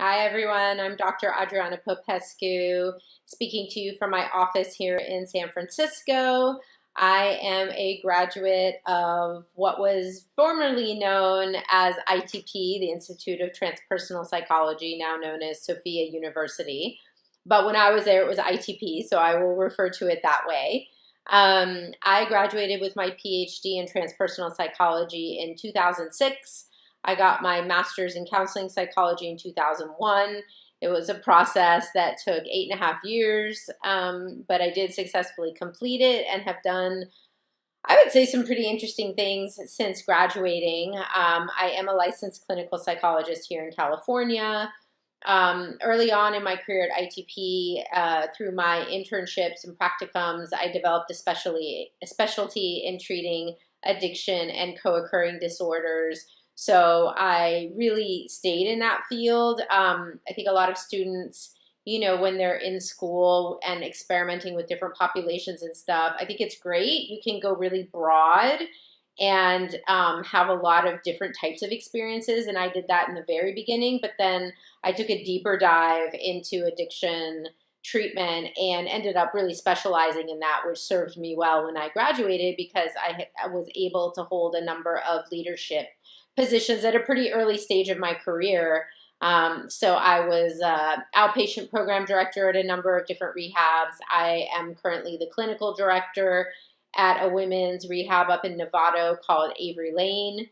Hi everyone, I'm Dr. Adriana Popescu, speaking to you from my office here in San Francisco. I am a graduate of what was formerly known as ITP, the Institute of Transpersonal Psychology, now known as Sofia University. But when I was there, it was ITP, so I will refer to it that way. I graduated with my PhD in transpersonal psychology in 2006. I got my master's in counseling psychology in 2001. It was a process that took 8.5 years, but I did successfully complete it and have done, I would say, some pretty interesting things since graduating. I am a licensed clinical psychologist here in California. Early on in my career at ITP, through my internships and practicums, I developed a specialty in treating addiction and co-occurring disorders. So I really stayed in that field. I think a lot of students, when they're in school and experimenting with different populations and stuff, I think it's great. You can go really broad and have a lot of different types of experiences. And I did that in the very beginning, but then I took a deeper dive into addiction treatment and ended up really specializing in that, which served me well when I graduated because I was able to hold a number of leadership positions at a pretty early stage of my career. So I was outpatient program director at a number of different rehabs. I am currently the clinical director at a women's rehab up in Novato called Avery Lane,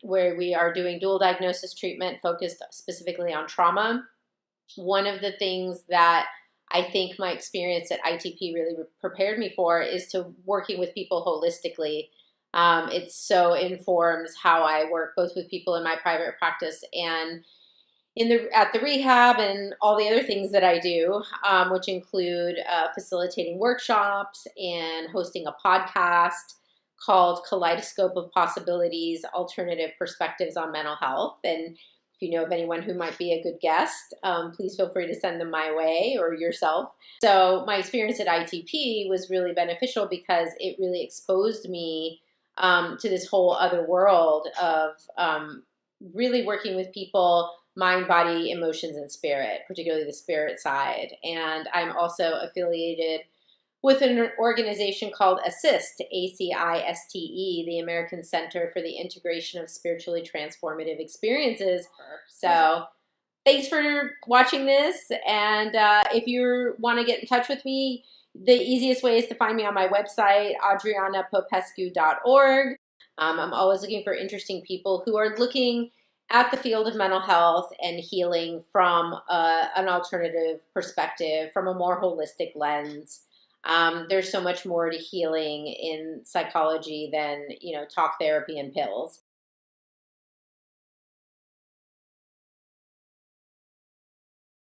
where we are doing dual diagnosis treatment focused specifically on trauma. One of the things that I think my experience at ITP really prepared me for is to working with people holistically. It so informs how I work both with people in my private practice and at the rehab and all the other things that I do, which include facilitating workshops and hosting a podcast called Kaleidoscope of Possibilities, Alternative Perspectives on Mental Health. And if you know of anyone who might be a good guest, please feel free to send them my way or yourself. So my experience at ITP was really beneficial because it really exposed me to this whole other world of really working with people, mind, body, emotions, and spirit, particularly the spirit side. And I'm also affiliated with an organization called ASSIST, ACISTE, the American Center for the Integration of Spiritually Transformative Experiences. So thanks for watching this. And if you want to get in touch with me, the easiest way is to find me on my website, adrianapopescu.org. I'm always looking for interesting people who are looking at the field of mental health and healing from an alternative perspective, from a more holistic lens. There's so much more to healing in psychology than, talk therapy and pills.